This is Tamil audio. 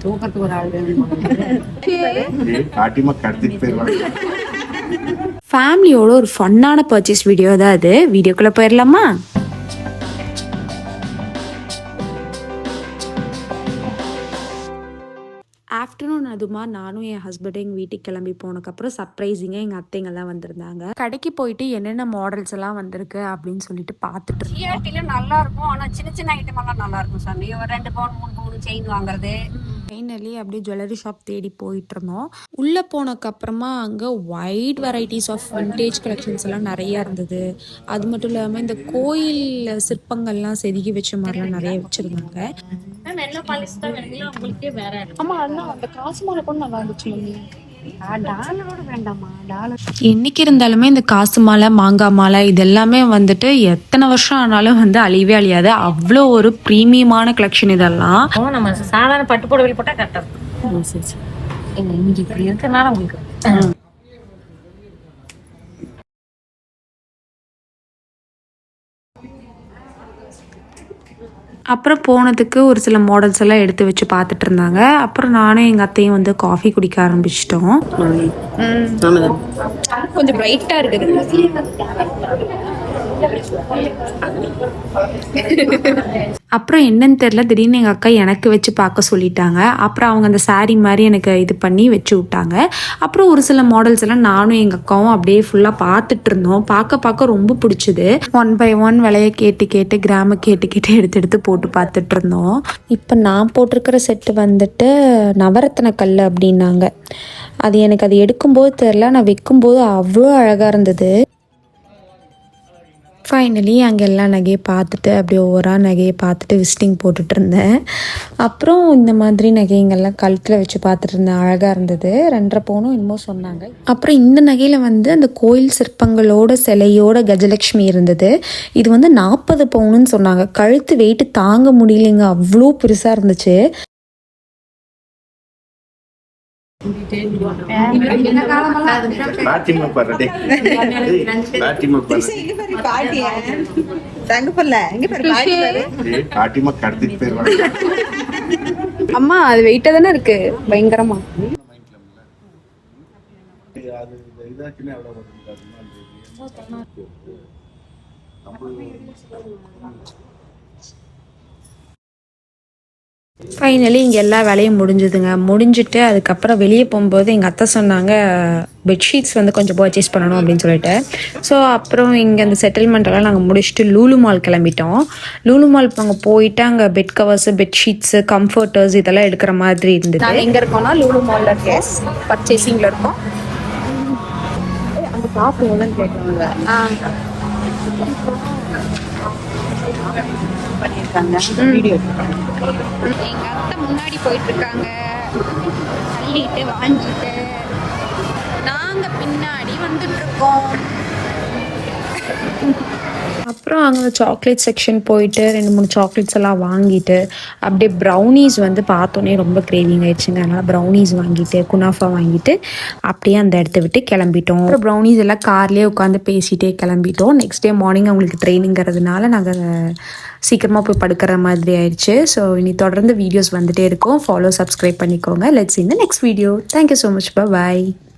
தூக்கத்துக்கு ஒரு ஆள் ஃபேமிலியோட ஒரு ஃபன்னான பர்ச்சேஸ் வீடியோ தான் அது. வீடியோக்குள்ள போயிடலாமா? ஆஃப்டர்நூன் அதுமா நானும் என் ஹஸ்பண்டும் எங்கள் வீட்டுக்கு கிளம்பி போனதுக்கப்புறம் சர்ப்ரைசிங்காக எங்கள் அத்தைங்கெல்லாம் வந்திருந்தாங்க. கடைக்கு போயிட்டு என்னென்ன மாடல்ஸ் எல்லாம் வந்திருக்கு அப்படின்னு சொல்லிட்டு பார்த்துட்டு ஜிஆர்டியில் நல்லா இருக்கும். ஆனால் சின்ன சின்ன ஐட்டம் எல்லாம் நல்லா இருக்கும் சாமி. ஒரு 2 பவுன் 3 பவுன் செயின் வாங்குறது. ஃபைனலி அப்படியே ஜுவல்லரி ஷாப் தேடி போயிட்டு இருந்தோம். உள்ளே போனதுக்கப்புறமா அங்கே wide varieties of vintage collections எல்லாம் நிறையா இருந்தது. அது மட்டும் இல்லாமல் இந்த கோயில் சிற்பங்கள்லாம் செதுக்கி வச்ச மாதிரிலாம் நிறைய வச்சுருந்தாங்க. என்னைக்கு இருந்தாலுமே இந்த காசு மாலை மாங்காய் மாலை இதெல்லாமே வந்துட்டு எத்தனை வருஷம் ஆனாலும் வந்து அழியவே அழியாது. அவ்வளோ ஒரு ப்ரீமியமான கலெக்ஷன் இதெல்லாம். நம்ம சாதாரண பட்டு புடவை போட்டால் கரெக்டாக இருக்கும். இன்னைக்கு இப்படி இருக்கிறனால உங்களுக்கு அப்புறம் போனதுக்கு ஒரு சில மாடல்ஸ் எல்லாம் எடுத்து வச்சு பார்த்துட்டு இருந்தாங்க. அப்புறம் நானும் எங்கள் அத்தையும் வந்து காஃபி குடிக்க ஆரம்பிச்சிட்டோம். கொஞ்சம் பிரைட்டாக இருக்குது. அப்புறம் என்னன்னு தெரியல, திடீர்னு எங்கள் அக்கா எனக்கு வச்சு பார்க்க சொல்லிட்டாங்க. அப்புறம் அவங்க அந்த சாரீ மாதிரி எனக்கு இது பண்ணி வச்சு விட்டாங்க. அப்புறம் ஒரு சில மாடல்ஸ் எல்லாம் நானும் எங்கள் அக்காவும் அப்படியே ஃபுல்லாக பார்த்துட்டு இருந்தோம். பார்க்க ரொம்ப பிடிச்சிது. 1 by 1 விலையை கேட்டு கிராம கேட்டு எடுத்து போட்டு பார்த்துட்டு இருந்தோம். இப்போ நான் போட்டிருக்கிற செட்டு வந்துட்டு நவரத்ன கல் அப்படின்னாங்க. அது எனக்கு அது எடுக்கும்போது தெரில, நான் வைக்கும்போது அவ்வளோ அழகாக இருந்தது. ஃபைனலி அங்கே எல்லா நகையை பார்த்துட்டு அப்படியே ஒவ்வொரு நகையை பார்த்துட்டு விசிட்டிங் போட்டுட்டு இருந்தேன். அப்புறம் இந்த மாதிரி நகைங்கள்லாம் கழுத்தில் வச்சு பார்த்துட்டு இருந்தேன். அழகாக இருந்தது. 2.5 பவுனும் என்னமோ சொன்னாங்க. அப்புறம் இந்த நகையில் வந்து அந்த கோயில் சிற்பங்களோட சிலையோட கஜலட்சுமி இருந்தது. இது வந்து 40 பவுனுன்னு சொன்னாங்க. கழுத்து வெயிட்டு தாங்க முடியலைங்க, அவ்வளோ பெருசாக இருந்துச்சு. அம்மா அது வெயிட்டா தானே இருக்கு பயங்கரமா. ஃபைனலி இங்கே எல்லா வேலையும் முடிஞ்சுட்டு அதுக்கப்புறம் வெளியே போகும்போது எங்கள் அத்தை சொன்னாங்க பெட்ஷீட்ஸ் வந்து கொஞ்சம் பர்ச்சேஸ் பண்ணணும் அப்படின்னு சொல்லிட்டு. ஸோ அப்புறம் இங்கே அந்த செட்டில்மெண்ட்டெல்லாம் நாங்கள் முடிச்சுட்டு லூலு மால் கிளம்பிட்டோம். லூலு மால் அங்கே போயிட்டு அங்கே பெட் கவர்ஸு பெட்ஷீட்ஸு கம்ஃபர்டர்ஸ் இதெல்லாம் எடுக்கிற மாதிரி இருந்தது. எங்கே இருக்கோம்னா லூலு மாலில் கேஸ் பர்ச்சேசிங்கில் இருக்கோம். அந்த பார்க்கணும்னு கேட்குறாங்க. எங்க அத்தை முன்னாடி போயிட்டு இருக்காங்க, தள்ளிட்டு வாங்கிட்டு. நாங்க பின்னாடி வந்துட்டு இருக்கோம். அப்புறம் அங்கே சாக்லேட் செக்ஷன் போயிட்டு 2-3 சாக்லேட்ஸ் எல்லாம் வாங்கிட்டு அப்படியே ப்ரௌனீஸ் வந்து பார்த்தோன்னே ரொம்ப கிரேவிங் ஆயிடுச்சுங்க. அதனால் ப்ரௌனீஸ் வாங்கிட்டு குனாஃபா வாங்கிட்டு அப்படியே அந்த இடத்த விட்டு கிளம்பிட்டோம். அப்புறம் ப்ரௌனீஸ் எல்லாம் கார்லேயே உட்காந்து பேசிகிட்டே கிளம்பிட்டோம். நெக்ஸ்ட் டே மார்னிங் அவங்களுக்கு ட்ரெயினிங்கிறதுனால நாங்கள் சீக்கிரமாக போய் படுக்கிற மாதிரி ஆயிடுச்சு. ஸோ இனி தொடர்ந்து வீடியோஸ் வந்துகிட்டே இருக்கும். ஃபாலோ சப்ஸ்கிரைப் பண்ணிக்கோங்க. Let's see in the next video. Thank you so much. By.